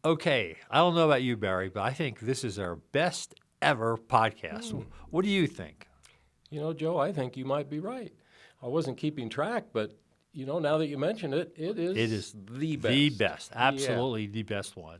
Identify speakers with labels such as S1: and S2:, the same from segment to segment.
S1: Okay, I don't know about you, Barry, but I think this is our best ever podcast. What do you think?
S2: You know, Joe, I think you might be right. I wasn't keeping track, but, now that you mention it, it is the best.
S1: The best. Absolutely the best one.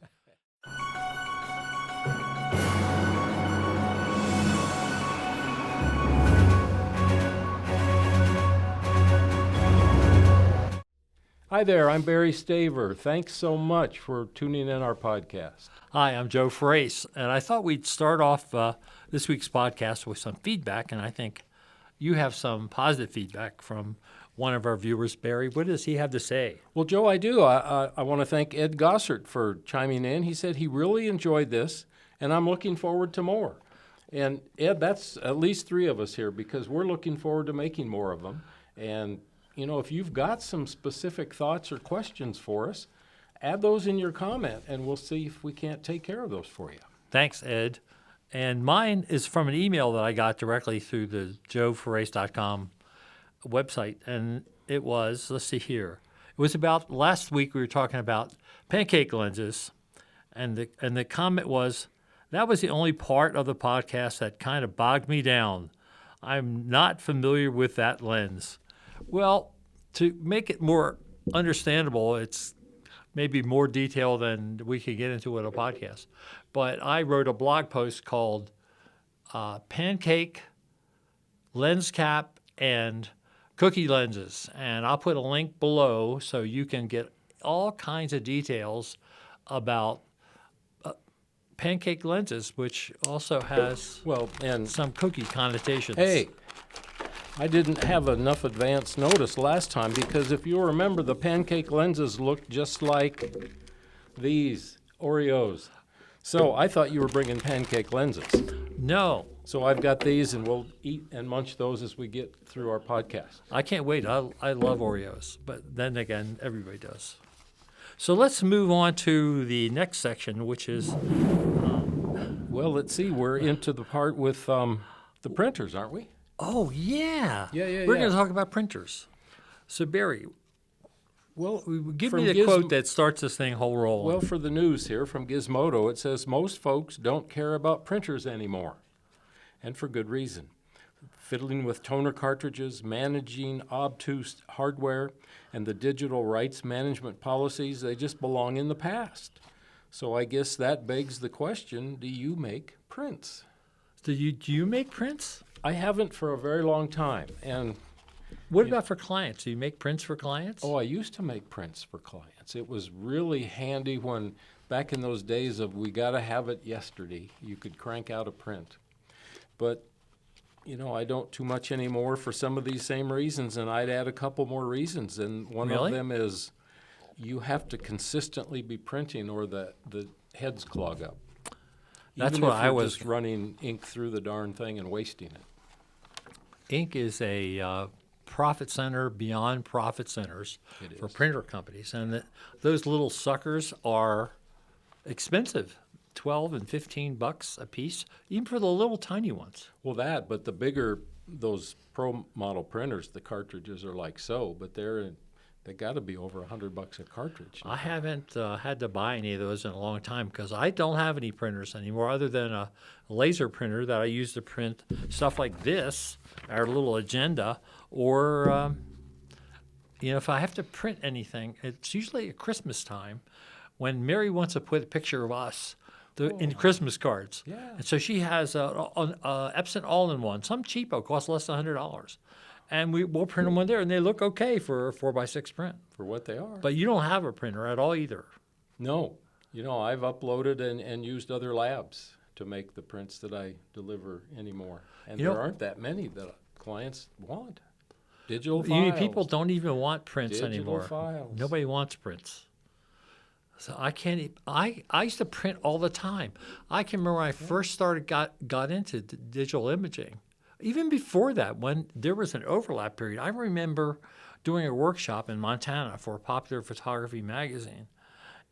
S2: Hi there, I'm Barry Staver. Thanks so much for tuning in our podcast.
S1: Hi, I'm Joe Farace, and I thought we'd start off this week's podcast with some feedback, and I think you have some positive feedback from one of our viewers. Barry, what does he have to say?
S2: Well, Joe, I do. I want to thank Ed Gossert for chiming in. He said he really enjoyed this, and I'm looking forward to more. And Ed, that's at least 3 of us here because we're looking forward to making more of them. And if you've got some specific thoughts or questions for us, add those in your comment, and we'll see if we can't take care of those for you.
S1: Thanks, Ed. And mine is from an email that I got directly through the joefarace.com website, and it was, let's see here, it was about last week we were talking about pancake lenses, and the comment was, that was the only part of the podcast that kind of bogged me down. I'm not familiar with that lens. Well, to make it more understandable, it's maybe more detail than we could get into with a podcast. But I wrote a blog post called Pancake, Lens Cap, and Cookie Lenses. And I'll put a link below so you can get all kinds of details about pancake lenses, which also has some cookie connotations.
S2: Hey, I didn't have enough advance notice last time because if you remember, the pancake lenses looked just like these Oreos. So I thought you were bringing pancake lenses.
S1: No.
S2: So I've got these, and we'll eat and munch those as we get through our podcast.
S1: I can't wait. I love Oreos, but then again, everybody does. So let's move on to the next section, which is...
S2: well, let's see. We're into the part with the printers, aren't we?
S1: Oh, yeah.
S2: Yeah.
S1: We're going to talk about printers. So, Barry, give me the quote that starts this thing whole rolling.
S2: Well, for the news here from Gizmodo, it says, most folks don't care about printers anymore, and for good reason. Fiddling with toner cartridges, managing obtuse hardware, and the digital rights management policies, they just belong in the past. So I guess that begs the question, do you make prints?
S1: Do you make prints?
S2: I haven't for a very long time. And
S1: what about for clients? Do you make prints for clients?
S2: Oh, I used to make prints for clients. It was really handy when, back in those days of we got to have it yesterday, you could crank out a print. But, I don't too much anymore for some of these same reasons, and I'd add a couple more reasons. And one of them is you have to consistently be printing or the heads clog up.
S1: That's
S2: Even
S1: what
S2: if
S1: I
S2: you're
S1: was
S2: just running ink through the darn thing and wasting it.
S1: Ink is a profit center beyond profit centers for printer companies, and those little suckers are expensive, $12 and $15 a piece, even for the little tiny ones.
S2: Well, but the bigger those pro model printers, the cartridges are like so, but they got to be over $100 a cartridge.
S1: I haven't had to buy any of those in a long time because I don't have any printers anymore other than a laser printer that I use to print stuff like this, our little agenda, or if I have to print anything, it's usually at Christmas time when Mary wants to put a picture of us in Christmas cards.
S2: Yeah.
S1: And so she has an Epson all-in-one. Some cheapo costs less than $100. And we'll print them on there, and they look okay for a 4x6 print.
S2: For what they are.
S1: But you don't have a printer at all either.
S2: No. I've uploaded and used other labs to make the prints that I deliver anymore. And there aren't that many that clients want. Digital files.
S1: People don't even want prints
S2: Digital
S1: anymore.
S2: Files.
S1: Nobody wants prints. So I can't. I used to print all the time. I can remember when I first got into digital imaging. Even before that, when there was an overlap period, I remember doing a workshop in Montana for a popular photography magazine.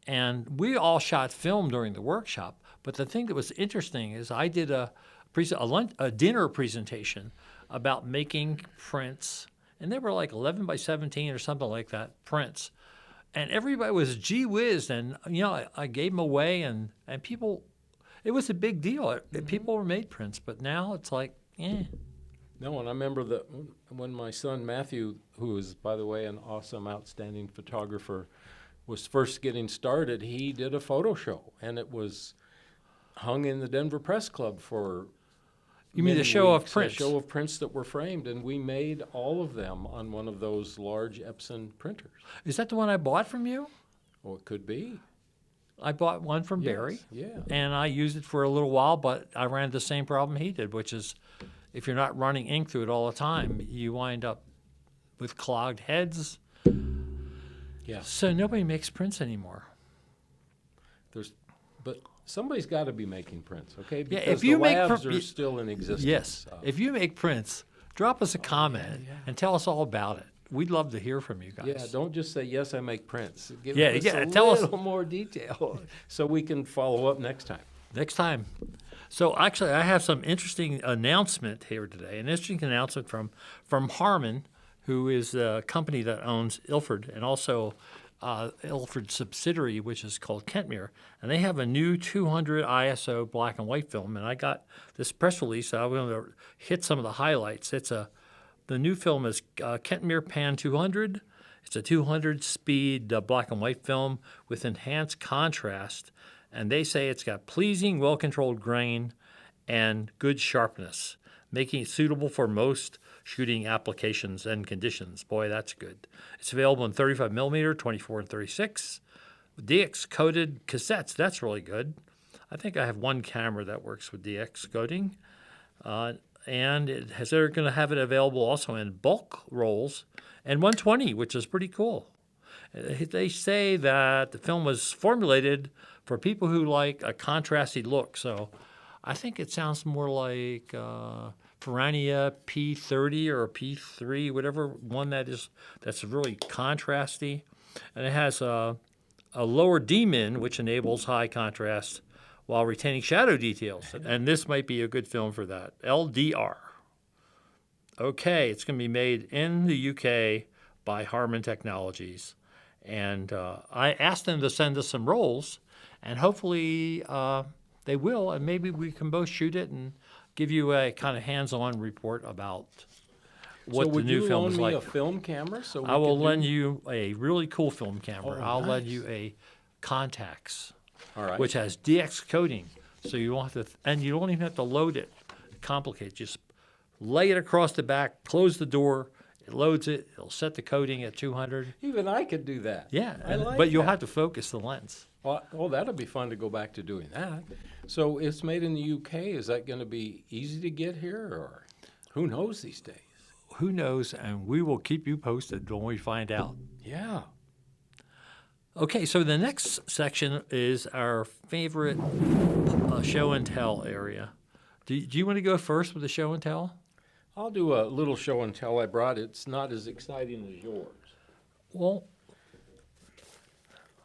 S1: And we all shot film during the workshop. But the thing that was interesting is I did a dinner presentation about making prints. And they were like 11 by 17 or something like that, prints. and everybody was gee whiz, and I gave them away, and people, it was a big deal. People were made prints, but now it's like,
S2: No, and I remember that when my son Matthew, who is, by the way, an awesome, outstanding photographer, was first getting started, he did a photo show, and it was hung in the Denver Press Club for
S1: You mean
S2: many
S1: the show of
S2: weeks,
S1: prints?
S2: A show of prints that were framed, and we made all of them on one of those large Epson printers.
S1: Is that the one I bought from you?
S2: Oh, it could be.
S1: I bought one from
S2: Yes,
S1: Barry,
S2: yeah.
S1: and I used it for a little while, but I ran the same problem he did, which is if you're not running ink through it all the time, you wind up with clogged heads.
S2: Yeah.
S1: So nobody makes prints anymore.
S2: But somebody's got to be making prints, okay?
S1: Yeah,
S2: Because
S1: if you
S2: the
S1: make
S2: labs are still in existence.
S1: Yes. If you make prints, drop us a comment
S2: yeah.
S1: and tell us all about it. We'd love to hear from you guys.
S2: Yeah, don't just say, yes, I make prints. Give
S1: Yeah,
S2: us
S1: yeah,
S2: a
S1: tell us-
S2: little more detail so we can follow up next time.
S1: Next time. So actually, I have some interesting announcement here today. An interesting announcement from Harman, who is a company that owns Ilford and also Ilford subsidiary, which is called Kentmere. And they have a new 200 ISO black and white film. And I got this press release. So I'm going to hit some of the highlights. The new film is Kentmere Pan 200. It's a 200 speed black and white film with enhanced contrast. And they say it's got pleasing, well-controlled grain and good sharpness, making it suitable for most shooting applications and conditions. Boy, that's good. It's available in 35 millimeter, 24 and 36. DX coated cassettes, that's really good. I think I have one camera that works with DX coating. And they're going to have it available also in bulk rolls and 120, which is pretty cool. They say that the film was formulated for people who like a contrasty look. So I think it sounds more like Piranha P30 or P3, whatever one that's really contrasty. And it has a lower D-min, which enables high contrast while retaining shadow details. And this might be a good film for that. LDR. Okay, it's going to be made in the UK by Harman Technologies. And I asked them to send us some rolls, and hopefully they will, and maybe we can both shoot it and give you a kind of hands-on report about what the new film is
S2: So would you loan me
S1: like.
S2: a film camera? So
S1: I will lend you a really cool film camera.
S2: Oh,
S1: I'll lend
S2: nice.
S1: you a Contax,
S2: All right.
S1: which has DX coating, so you won't have to, and you don't even have to load it. Complicate. Just lay it across the back, close the door. It loads it. It'll set the coating at 200.
S2: Even I could do that.
S1: Yeah,
S2: I like
S1: but you'll
S2: that.
S1: have to focus the lens.
S2: Well, that'll be fun to go back to doing that. So it's made in the UK. Is that going to be easy to get here, or who knows these days?
S1: Who knows? And we will keep you posted when we find out.
S2: Yeah.
S1: Okay, so the next section is our favorite show and tell area. Do you want to go first with the show and tell?
S2: I'll do a little show and tell I brought. It's not as exciting as yours.
S1: Well,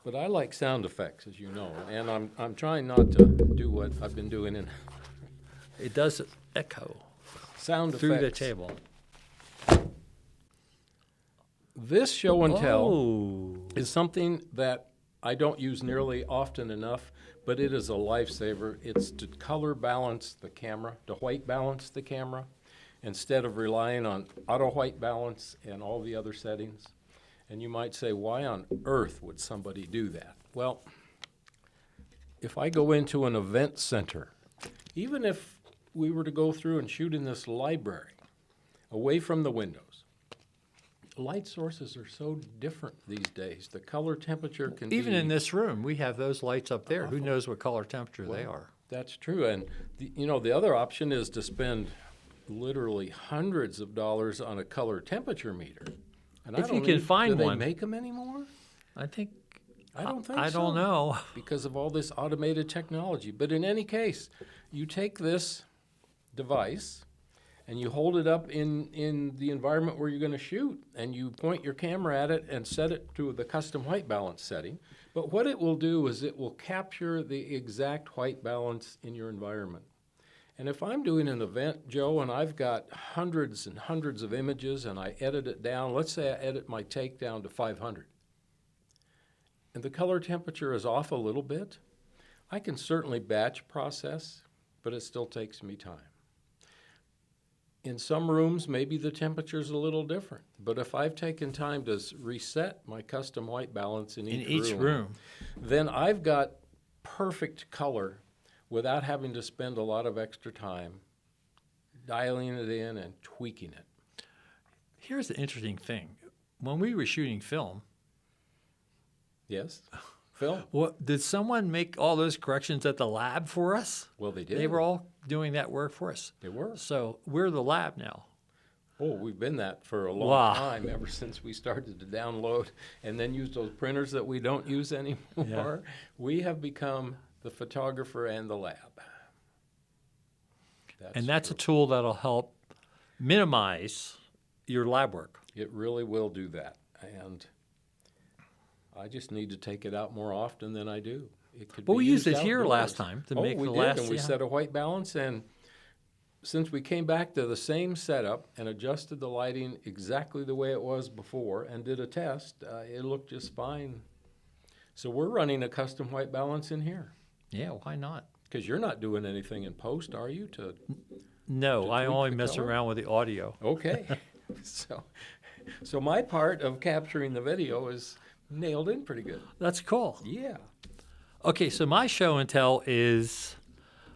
S2: But I like sound effects, as you know, and I'm trying not to do what I've been doing in
S1: it does echo
S2: sound
S1: through the
S2: effects.
S1: table.
S2: This show and tell
S1: Oh,
S2: is something that I don't use nearly often enough, but it is a lifesaver. It's to color balance the camera, to white balance the camera, instead of relying on auto white balance and all the other settings. And you might say, why on earth would somebody do that? Well, if I go into an event center, even if we were to go through and shoot in this library, away from the windows, light sources are so different these days. The color temperature can
S1: even
S2: be...
S1: in this room, we have those lights up there. Who
S2: Awful.
S1: knows what color temperature they are?
S2: That's true. And, the other option is to spend literally hundreds of dollars on a color temperature meter. And
S1: If you can find
S2: do
S1: one.
S2: they make them anymore?
S1: I think.
S2: I don't think
S1: I
S2: so.
S1: don't know.
S2: Because of all this automated technology. But in any case, you take this device and you hold it up in the environment where you're going to shoot, and you point your camera at it and set it to the custom white balance setting. But what it will do is it will capture the exact white balance in your environment. And if I'm doing an event, Joe, and I've got hundreds and hundreds of images and I edit it down, let's say I edit my take down to 500. and the color temperature is off a little bit, I can certainly batch process, but it still takes me time. In some rooms, maybe the temperature's a little different, but if I've taken time to reset my custom white balance in each room, then I've got perfect color without having to spend a lot of extra time dialing it in and tweaking it.
S1: Here's the interesting thing. When we were shooting film,
S2: Yes? Phil?
S1: did someone make all those corrections at the lab for us?
S2: Well, they did.
S1: They were all doing that work for us.
S2: They were.
S1: So we're the lab now.
S2: Oh, we've been that for a long
S1: Wow.
S2: time, ever since we started to download and then use those printers that we don't use anymore. We have become the photographer and the lab.
S1: That's
S2: true.
S1: a tool that'll help minimize your lab work.
S2: It really will do that. And I just need to take it out more often than I do. It could
S1: But
S2: be
S1: we used it
S2: used
S1: here
S2: outdoors.
S1: last time to make
S2: we
S1: the
S2: did,
S1: last.
S2: and we
S1: yeah.
S2: set a white balance, and since we came back to the same setup and adjusted the lighting exactly the way it was before and did a test, it looked just fine. So we're running a custom white balance in here.
S1: Yeah, why not?
S2: Because you're not doing anything in post, are you?
S1: No,
S2: To
S1: I
S2: tweak
S1: only
S2: the
S1: mess
S2: color?
S1: around with the audio.
S2: Okay. So my part of capturing the video is nailed in pretty good.
S1: That's cool.
S2: Yeah.
S1: Okay, so my show and tell is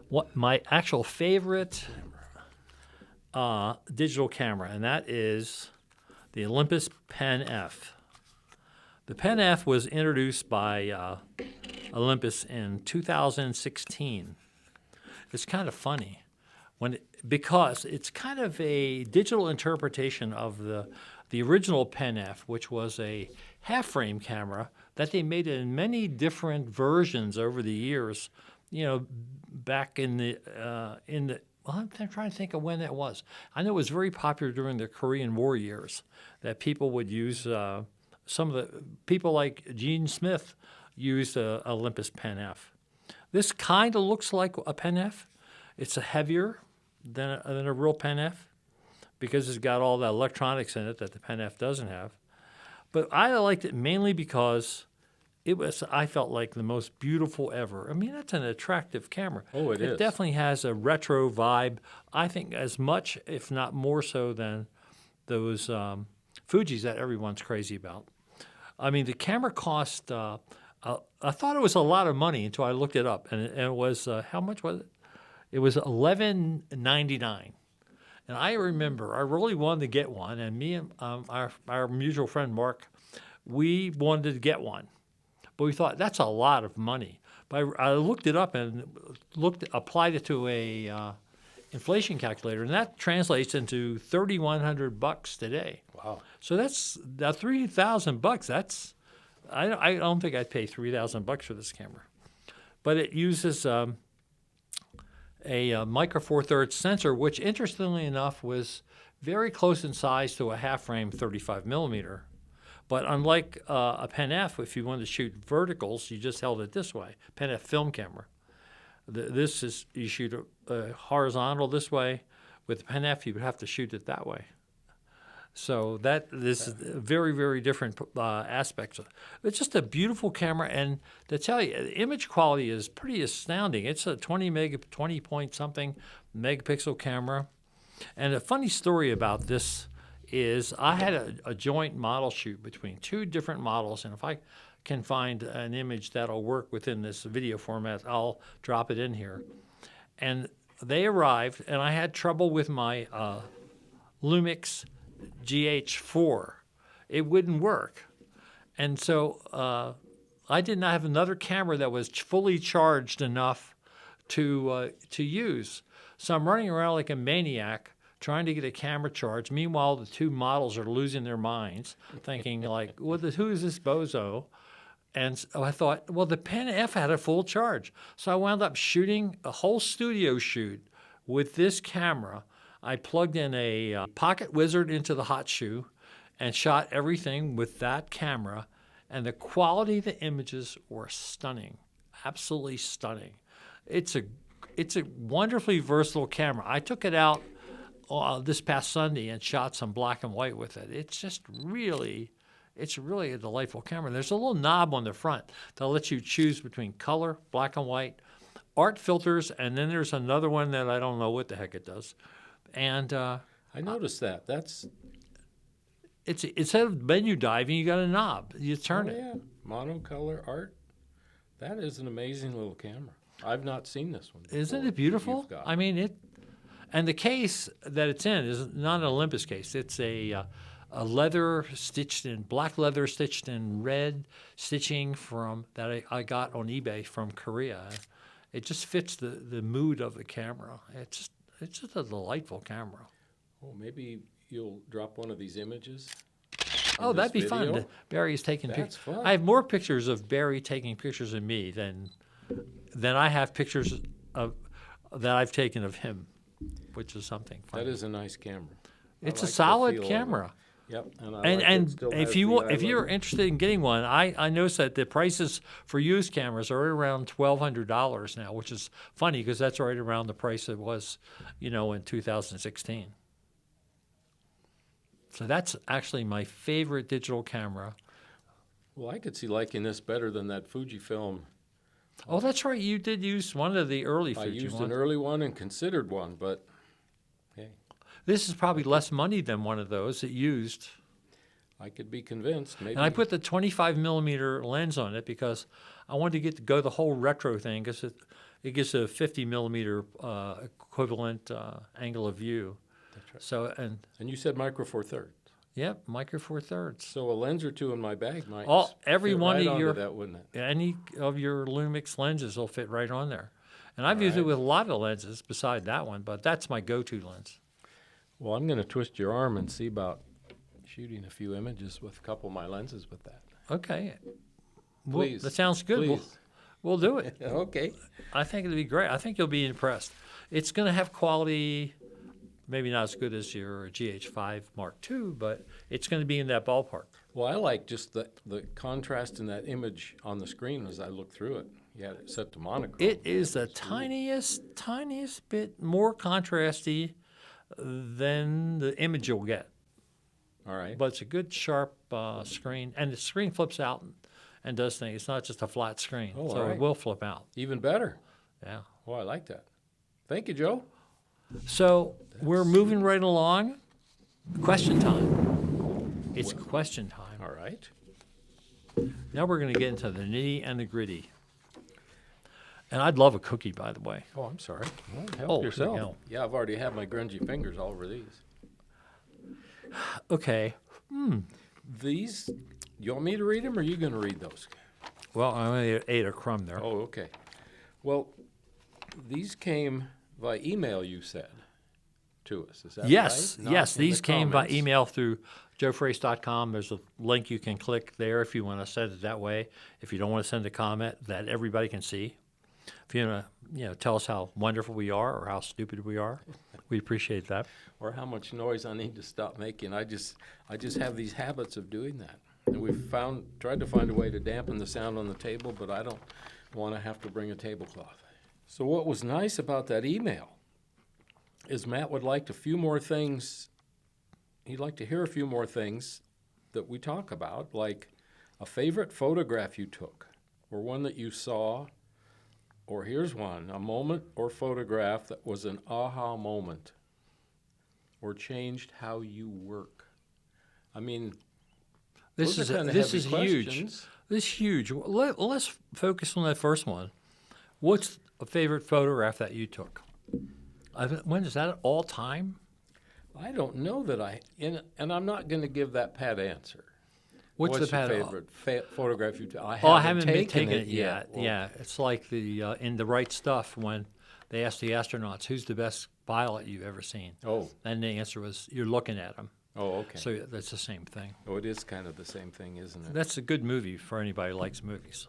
S1: what my actual favorite digital camera, and that is the Olympus Pen F. The Pen F was introduced by Olympus in 2016. It's kind of funny because it's kind of a digital interpretation of the original Pen F, which was a half-frame camera that they made in many different versions over the years. You know, back in the well, I'm trying to think of when that was. I know it was very popular during the Korean War years that people would use. Some of the people like Gene Smith used a Olympus Pen F. This kind of looks like a Pen F. It's heavier than a real Pen F because it's got all the electronics in it that the Pen F doesn't have. But I liked it mainly because I felt like the most beautiful ever. I mean, that's an attractive camera.
S2: Oh, it is.
S1: It definitely has a retro vibe, I think as much, if not more so, than those Fujis that everyone's crazy about. I mean, the camera cost, I thought it was a lot of money until I looked it up. And it was, how much was it? It was $11.99. And I remember I really wanted to get one. And me and our mutual friend, Mark, we wanted to get one. But we thought, that's a lot of money. But I looked it up and applied it to a inflation calculator, and that translates into $3,100 today.
S2: Wow.
S1: So that's $3,000. That's I don't think I'd pay $3,000 for this camera, but it uses a micro four thirds sensor, which interestingly enough was very close in size to a half frame 35 millimeter. But unlike a Pen F, if you wanted to shoot verticals, you just held it this way. Pen F film camera. This is you shoot horizontal this way. With the Pen F, you would have to shoot it that way. So this is very, very different aspects. It's just a beautiful camera, and to tell you, the image quality is pretty astounding. It's a 20 point something megapixel camera. And a funny story about this is I had a joint model shoot between two different models, and if I can find an image that'll work within this video format, I'll drop it in here. And they arrived, and I had trouble with my Lumix GH4. It wouldn't work. And so I did not have another camera that was fully charged enough to use. So I'm running around like a maniac trying to get a camera charged. Meanwhile, the two models are losing their minds, thinking like, well, who is this bozo? And so I thought, well, the Pen F had a full charge. So I wound up shooting a whole studio shoot with this camera. I plugged in a Pocket Wizard into the hot shoe and shot everything with that camera. And the quality of the images were stunning, absolutely stunning. It's a wonderfully versatile camera. I took it out this past Sunday and shot some black and white with it. It's just really It's really a delightful camera. There's a little knob on the front that lets you choose between color, black and white, art filters, and then there's another one that I don't know what the heck it does. And
S2: I noticed that. That's
S1: it's instead of menu diving, you got a knob. You turn it.
S2: Yeah, monocolor art. That is an amazing little camera. I've not seen this one before.
S1: Isn't it
S2: that
S1: beautiful?
S2: you've got.
S1: I mean, it. And the case that it's in is not an Olympus case. It's a leather stitched in black leather stitched in red stitching from that I got on eBay from Korea. It just fits the mood of the camera. It's just a delightful camera.
S2: Oh, maybe you'll drop one of these images.
S1: Oh,
S2: this
S1: that'd be
S2: video?
S1: fun. Barry's taking
S2: That's
S1: pictures.
S2: fun.
S1: I have more pictures of Barry taking pictures of me than I have pictures of that I've taken of him, which is something fun.
S2: That is a nice camera. I
S1: It's
S2: like
S1: a
S2: the
S1: solid
S2: feel of it.
S1: camera.
S2: Yep. And, I
S1: And
S2: like it still has the
S1: if you're
S2: island.
S1: interested in getting one, I noticed that the prices for used cameras are around $1,200 now, which is funny because that's right around the price it was, in 2016. So that's actually my favorite digital camera.
S2: Well, I could see liking this better than that Fujifilm.
S1: Oh, that's right. You did use one of the early
S2: I
S1: Fuji
S2: used
S1: ones.
S2: an early one and considered one, but hey,
S1: This is probably less money than one of those that used.
S2: I could be convinced. Maybe.
S1: And I put the 25 millimeter lens on it because I wanted to go the whole retro thing because it gives a 50 millimeter equivalent angle of view.
S2: That's right.
S1: So,
S2: And you said micro four thirds.
S1: Yep, micro four thirds.
S2: So a lens or two in my bag might
S1: Every
S2: fit
S1: one
S2: right
S1: of
S2: onto
S1: your
S2: that, wouldn't it?
S1: any of your Lumix lenses will fit right on there. And I've used it
S2: right.
S1: with a lot of lenses beside that one, but that's my go-to lens.
S2: Well, I'm going to twist your arm and see about shooting a few images with a couple of my lenses with that.
S1: Okay.
S2: Please.
S1: That sounds good.
S2: Please.
S1: We'll do it.
S2: Okay.
S1: I think it'll be great. I think you'll be impressed. It's going to have quality, maybe not as good as your GH5 Mark II, but it's going to be in that ballpark.
S2: Well, I like just the contrast in that image on the screen as I look through it. You had it set to monochrome.
S1: It is the tiniest bit more contrasty than the image you'll get.
S2: All right.
S1: But it's a good, sharp screen. And the screen flips out and does things. It's not just a flat screen.
S2: Oh,
S1: so
S2: all right.
S1: it will flip out.
S2: Even better.
S1: Yeah.
S2: Oh, I like that. Thank you, Joe.
S1: So we're moving right along. Question time. It's question time.
S2: All right.
S1: Now we're going to get into the nitty and the gritty. And I'd love a cookie, by the way.
S2: Oh, I'm sorry. Well, help
S1: Oh,
S2: yourself.
S1: no.
S2: Yeah, I've already had my grungy fingers all over these.
S1: Okay.
S2: These, you want me to read them or are you going to read those?
S1: Well, I only ate a crumb there.
S2: Oh, okay. Well, these came by email, you said, to us. Is that
S1: Yes,
S2: right? Not
S1: yes.
S2: in the
S1: These came by
S2: comments.
S1: email through joefarace.com. There's a link you can click there if you want to send it that way. If you don't want to send a comment that everybody can see. If you want to, tell us how wonderful we are or how stupid we are, we appreciate that.
S2: Or how much noise I need to stop making. I just have these habits of doing that. And we've tried to find a way to dampen the sound on the table, but I don't want to have to bring a tablecloth. So what was nice about that email is Matt would like a few more things. He'd like to hear a few more things that we talk about, like a favorite photograph you took, or one that you saw, or here's one, a moment or photograph that was an aha moment, or changed how you work. I mean,
S1: This
S2: those
S1: is
S2: are kinda
S1: this
S2: heavy
S1: is huge.
S2: questions.
S1: This is huge. Let's focus on that first one. What's a favorite photograph that you took? When is that all time?
S2: I don't know that and I'm not going to give that pat answer.
S1: What's the
S2: your
S1: pat-
S2: favorite photograph you took? I
S1: haven't been taking it yet.
S2: Well,
S1: Yeah, it's like the in The Right Stuff when they asked the astronauts, "Who's the best pilot you've ever seen?"
S2: Oh,
S1: And the answer was, "You're looking at him."
S2: okay.
S1: So that's the same thing.
S2: Oh, it is kind of the same thing, isn't it?
S1: That's a good movie for anybody who likes movies.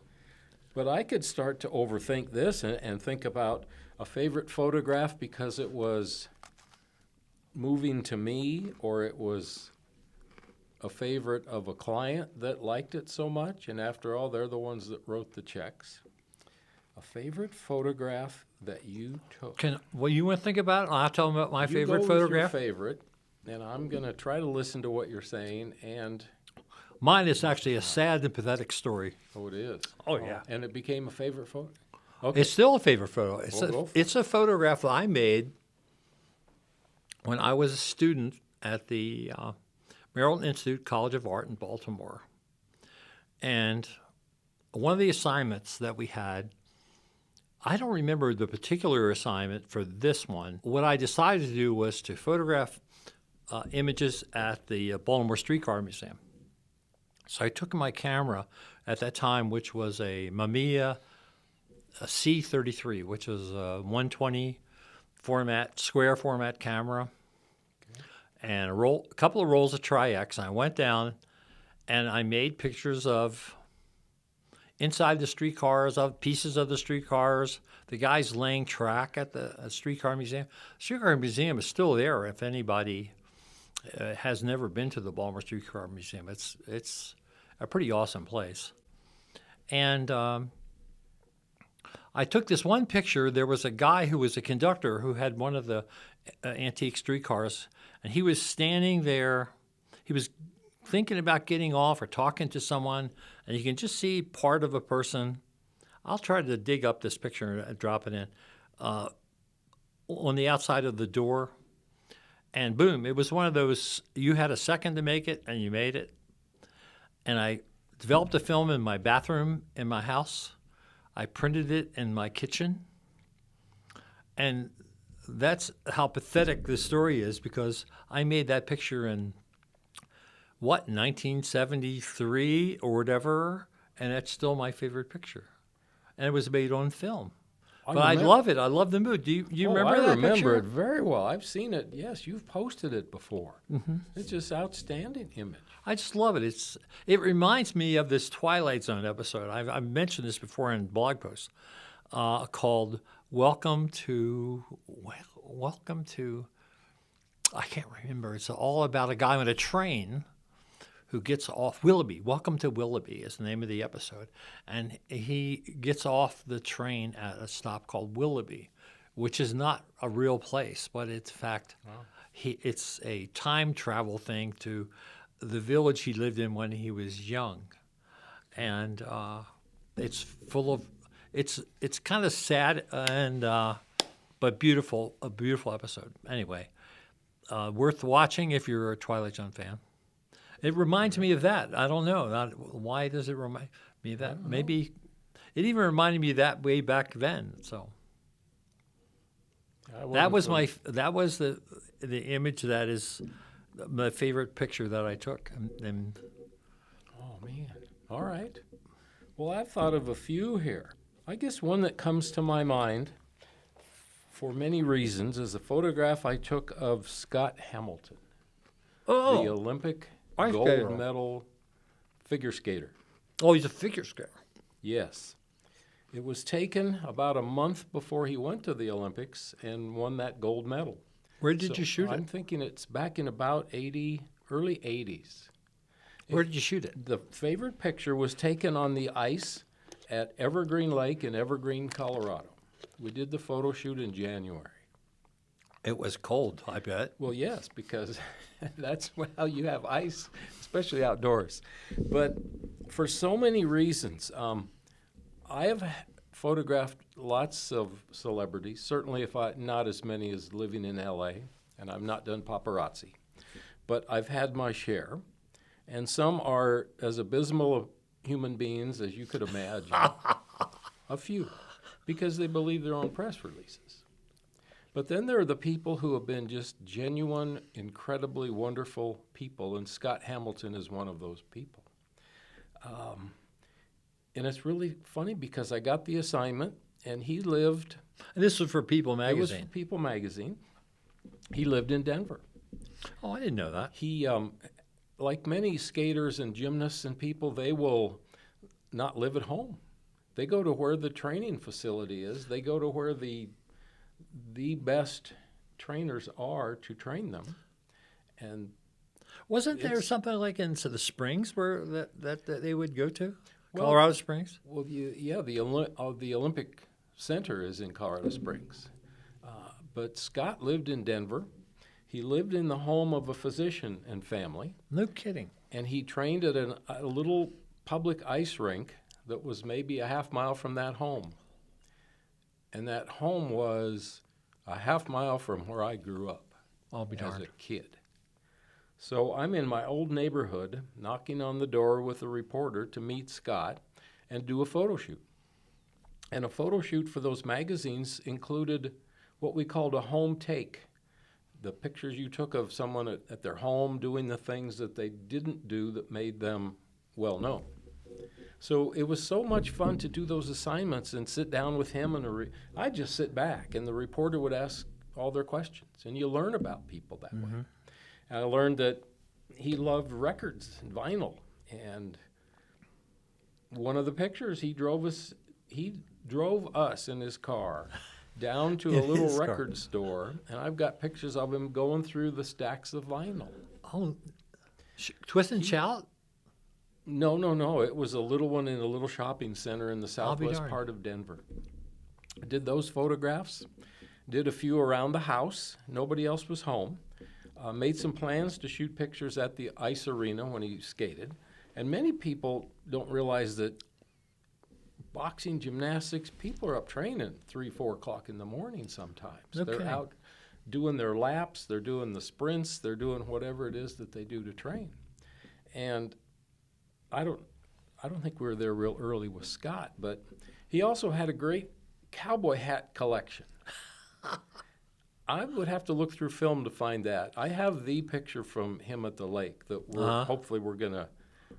S2: But I could start to overthink this and think about a favorite photograph because it was moving to me, or it was a favorite of a client that liked it so much, and after all, they're the ones that wrote the checks. A favorite photograph that you took.
S1: Well, you want to think about it? I'll tell them about my
S2: You
S1: favorite
S2: go with your
S1: photograph.
S2: favorite, and I'm going to try to listen to what you're saying, and
S1: Mine is actually a sad and pathetic story.
S2: Oh, it is.
S1: Oh, yeah.
S2: And it became a favorite photo. Okay.
S1: It's still a favorite photo.
S2: Well, go for
S1: It's a photograph that I made when I was a student at the Maryland Institute College of Art in Baltimore. And one of the assignments that we had, I don't remember the particular assignment for this one. What I decided to do was to photograph images at the Baltimore Streetcar Museum. So I took my camera at that time, which was a Mamiya C33, which was a 120 format, square format camera, and a couple of rolls of Tri-X. I went down and I made pictures of inside the streetcars, of pieces of the streetcars, the guys laying track at the Streetcar Museum. Streetcar Museum is still there if anybody has never been to the Baltimore Streetcar Museum. It's a pretty awesome place. And I took this one picture. There was a guy who was a conductor who had one of the antique streetcars, and he was standing there. He was thinking about getting off or talking to someone, and you can just see part of a person. I'll try to dig up this picture and drop it in on the outside of the door. And boom, it was one of those, you had a second to make it, and you made it. And I developed a film in my bathroom in my house. I printed it in my kitchen. And that's how pathetic this story is, because I made that picture in, 1973 or whatever, and that's still my favorite picture. And it was made on film. But I love it. I love the mood. Do you remember that picture?
S2: I remember it very well. I've seen it. Yes, you've posted it before. Mm-hmm. It's just outstanding image.
S1: I just love it. It reminds me of this Twilight Zone episode. I've mentioned this before in blog posts called "Welcome to." I can't remember. It's all about a guy on a train who gets off Willoughby. Welcome to Willoughby is the name of the episode. And he gets off the train at a stop called Willoughby, which is not a real place, but it's in fact, it's a time travel thing to the village he lived in when he was young. And it's full of, it's kind of sad and but beautiful, a beautiful episode. Anyway, worth watching if you're a Twilight Zone fan. It reminds me of that. I don't know. Why does it remind me of that? Maybe it even reminded me of that way back then. So that was the image that is my favorite picture that I took. And
S2: oh man! All right. Well, I've thought of a few here. I guess one that comes to my mind, for many reasons, is a photograph I took of Scott Hamilton, the Olympic gold medal figure skater.
S1: Oh, he's a figure skater.
S2: Yes. It was taken about a month before he went to the Olympics and won that gold medal.
S1: Where did you shoot it?
S2: I'm thinking it's back in about early 80s.
S1: Where did you shoot it?
S2: The favorite picture was taken on the ice at Evergreen Lake in Evergreen, Colorado. We did the photo shoot in January.
S1: It was cold, I bet.
S2: Well, yes, because that's how you have ice, especially outdoors. But for so many reasons, I have photographed lots of celebrities, certainly not as many as living in L.A., and I've not done paparazzi. But I've had my share, and some are as abysmal of human beings as you could imagine. A few, because they believe their own press releases. But then there are the people who have been just genuine, incredibly wonderful people, and Scott Hamilton is one of those people. And it's really funny because I got the assignment, and he lived...
S1: And this was for People magazine.
S2: It was for People magazine. He lived in Denver.
S1: Oh, I didn't know that.
S2: He, like many skaters and gymnasts and people, they will not live at home. They go to where the training facility is. They go to where the best trainers are to train them. And
S1: wasn't there something like in the Springs where that they would go to? Colorado Springs?
S2: Well, the Olympic Center is in Colorado Springs. But Scott lived in Denver. He lived in the home of a physician and family,
S1: No kidding.
S2: and he trained at a little public ice rink that was maybe a half mile from that home. And that home was a half mile from where I grew up
S1: I'll be
S2: as
S1: darned.
S2: a kid. So I'm in my old neighborhood, knocking on the door with a reporter to meet Scott and do a photo shoot. And a photo shoot for those magazines included what we called a home take. The pictures you took of someone at their home doing the things that they didn't do that made them well known. So it was so much fun to do those assignments and sit down with him, and I'd just sit back, and the reporter would ask all their questions, and you learn about people that way. And I learned that he loved records and vinyl, and one of the pictures he drove us in his car down to a
S1: In
S2: little
S1: his car.
S2: record store, and I've got pictures of him going through the stacks of vinyl.
S1: Oh, Twist and Shout?
S2: No. It was a little one in a little shopping center in the
S1: be
S2: southwest
S1: darned.
S2: part of Denver. I did those photographs, did a few around the house. Nobody else was home. Made some plans to shoot pictures at the ice arena when he skated. And many people don't realize that boxing, gymnastics, people are up training 3, 4 o'clock in the morning sometimes.
S1: Okay.
S2: They're out doing their laps, they're doing the sprints, they're doing whatever it is that they do to train. And I don't think we were there real early with Scott, but he also had a great cowboy hat collection. I would have to look through film to find that. I have the picture from him at the lake that hopefully we're going to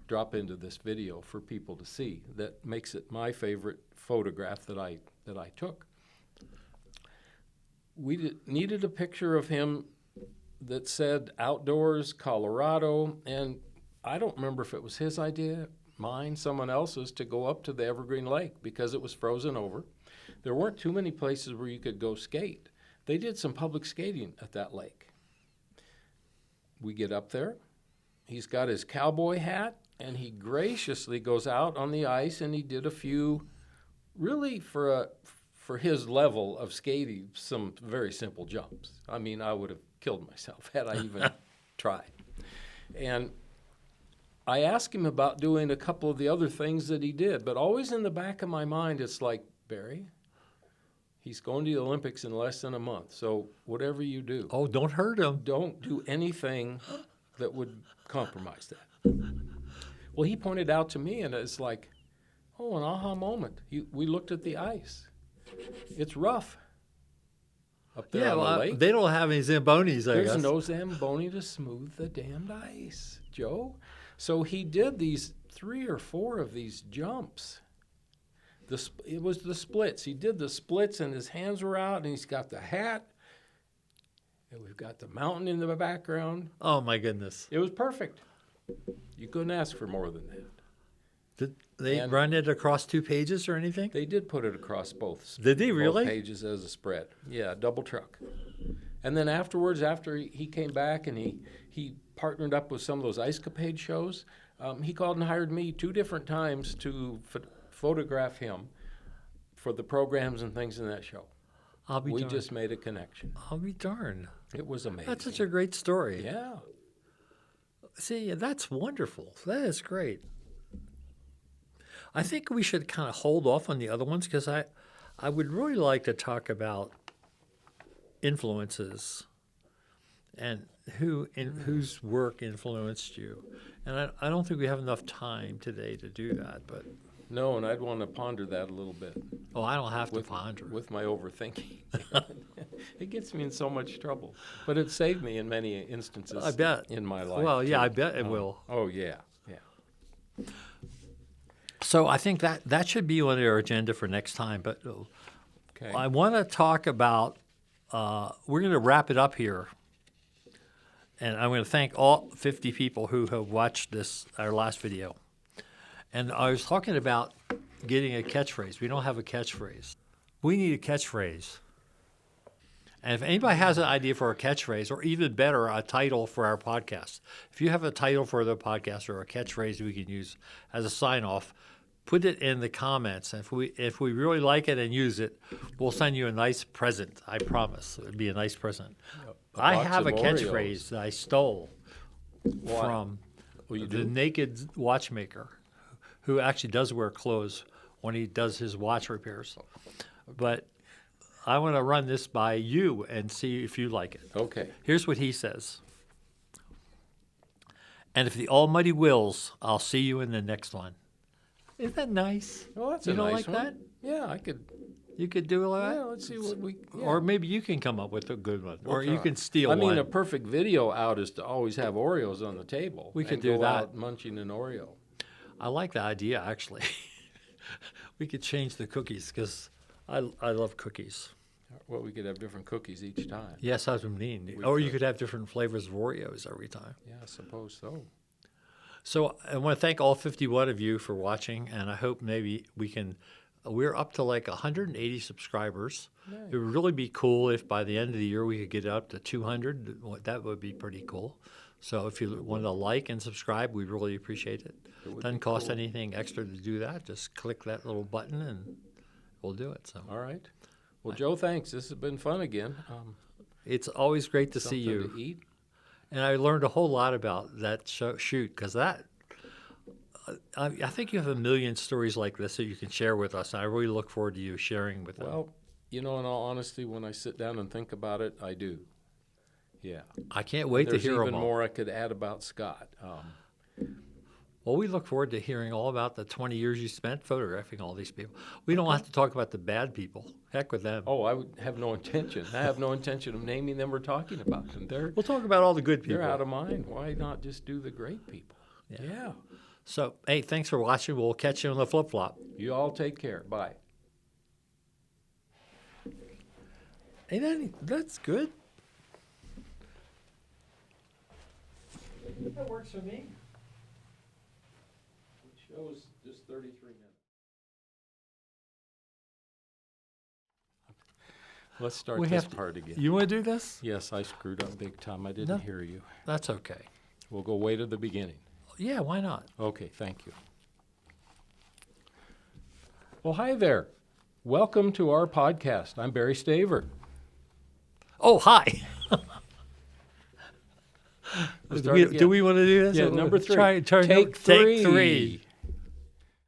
S2: drop into this video for people to see. That makes it my favorite photograph that I took. We needed a picture of him that said outdoors, Colorado, and I don't remember if it was his idea, mine, someone else's, to go up to the Evergreen Lake because it was frozen over. There weren't too many places where you could go skate. They did some public skating at that lake. We get up there. He's got his cowboy hat, and he graciously goes out on the ice, and he did a few, really for his level of skating, some very simple jumps. I mean, I would have killed myself had I even tried. And I asked him about doing a couple of the other things that he did, but always in the back of my mind, it's like, Barry, he's going to the Olympics in less than a month, so whatever you do,
S1: Oh, don't hurt him.
S2: don't do anything that would compromise that. Well, he pointed out to me, and it's like, oh, an aha moment. We looked at the ice. It's rough up there on the lake.
S1: They don't have any Zambonis, I guess.
S2: There's no Zamboni to smooth the damned ice, Joe. So he did these 3 or 4 of these jumps. It was the splits. He did the splits, and his hands were out, and he's got the hat, and we've got the mountain in the background.
S1: Oh, my goodness.
S2: It was perfect. You couldn't ask for more than that.
S1: Did they
S2: And-
S1: run it across 2 pages or anything?
S2: They did put it across both.
S1: Did they really?
S2: Both pages as a spread. Yeah, double truck. And then afterwards, after he came back and he partnered up with some of those Ice Capade shows, he called and hired me 2 different times to photograph him for the programs and things in that show.
S1: I'll be
S2: We
S1: darned.
S2: just made a connection.
S1: I'll be darned.
S2: It was amazing.
S1: That's such a great story.
S2: Yeah.
S1: See, that's wonderful. That is great. I think we should kind of hold off on the other ones because I would really like to talk about influences and whose work influenced you. And I don't think we have enough time today to do that. But
S2: No, and I'd want to ponder that a little bit
S1: I don't have to ponder.
S2: with my overthinking. It gets me in so much trouble. But it saved me in many instances
S1: I bet.
S2: in my life.
S1: Well, yeah,
S2: too.
S1: I bet it will.
S2: Oh, yeah, yeah.
S1: So I think that should be on our agenda for next time. But
S2: Okay.
S1: I want to talk about, we're going to wrap it up here. And I'm going to thank all 50 people who have watched our last video. And I was talking about getting a catchphrase. We don't have a catchphrase. We need a catchphrase. And if anybody has an idea for a catchphrase, or even better, a title for our podcast, if you have a title for the podcast or a catchphrase we can use as a sign-off, put it in the comments. And if we really like it and use it, we'll send you a nice present. I promise. It would be a nice present. I
S2: box
S1: have a
S2: of Oreos.
S1: catchphrase that I stole
S2: Why?
S1: from
S2: Oh, you
S1: the
S2: do?
S1: naked watchmaker, who actually does wear clothes when he does his watch repairs. But I want to run this by you and see if you like it.
S2: Okay.
S1: Here's what he says. And if the Almighty wills, I'll see you in the next one. Isn't that nice?
S2: Well, that's
S1: You
S2: a
S1: don't
S2: nice
S1: like
S2: one.
S1: that?
S2: Yeah, I could.
S1: You could do that?
S2: Yeah, let's see what we. Yeah.
S1: Or maybe you can come up with a good one. Or you
S2: try.
S1: can steal
S2: I mean,
S1: one.
S2: a perfect video out is to always have Oreos on the table.
S1: We could
S2: and
S1: do
S2: go
S1: that.
S2: out munching an Oreo.
S1: I like the idea, actually. We could change the cookies because I love cookies.
S2: Well, we could have different cookies each time.
S1: Yes, that's what I mean.
S2: We
S1: Or you
S2: could.
S1: could have different flavors of Oreos every time.
S2: Yeah, I suppose so.
S1: So I want to thank all 51 of you for watching, and I hope maybe we're up to like 180 subscribers.
S2: Nice.
S1: It would really be cool if by the end of the year we could get up to 200. That would be pretty cool. So if you want to like and subscribe, we really appreciate it.
S2: would
S1: Doesn't
S2: be
S1: cost
S2: cool.
S1: anything extra to do that. Just click that little button and we'll do it. So
S2: All right. Well, Joe, thanks. This has been fun again.
S1: it's always great to see
S2: Something
S1: you.
S2: to eat.
S1: And I learned a whole lot about that shoot because I think you have a million stories like this that you can share with us. And I really look forward to you sharing with them.
S2: Well, in all honesty, when I sit down and think about it, I do. Yeah.
S1: I can't wait
S2: There's
S1: to hear
S2: even
S1: them all.
S2: more I could add about Scott.
S1: Well, we look forward to hearing all about the 20 years you spent photographing all these people. We don't have to talk about the bad people. Heck with them.
S2: Oh, I would have no intention. I have no intention of naming them or talking about them.
S1: We'll talk about all the good people.
S2: They're out of mind. Why not just do the great people? Yeah.
S1: So, hey, thanks for watching. We'll catch you on the flip-flop.
S2: You all take care. Bye.
S1: Hey, that's good. That works for me.
S2: It shows just 33 minutes. Let's start
S1: We
S2: this
S1: have to-
S2: part again.
S1: You want to do this?
S2: Yes, I screwed up big time. I didn't
S1: No.
S2: hear you.
S1: That's okay.
S2: We'll go way to the beginning.
S1: Yeah, why not?
S2: Okay, thank you. Well, hi there. Welcome to our podcast. I'm Barry Staver.
S1: Oh, hi.
S2: Let's
S1: Do
S2: start
S1: we,
S2: again.
S1: do we want to do this?
S2: Yeah, number 3.
S1: Take
S2: Take
S1: three.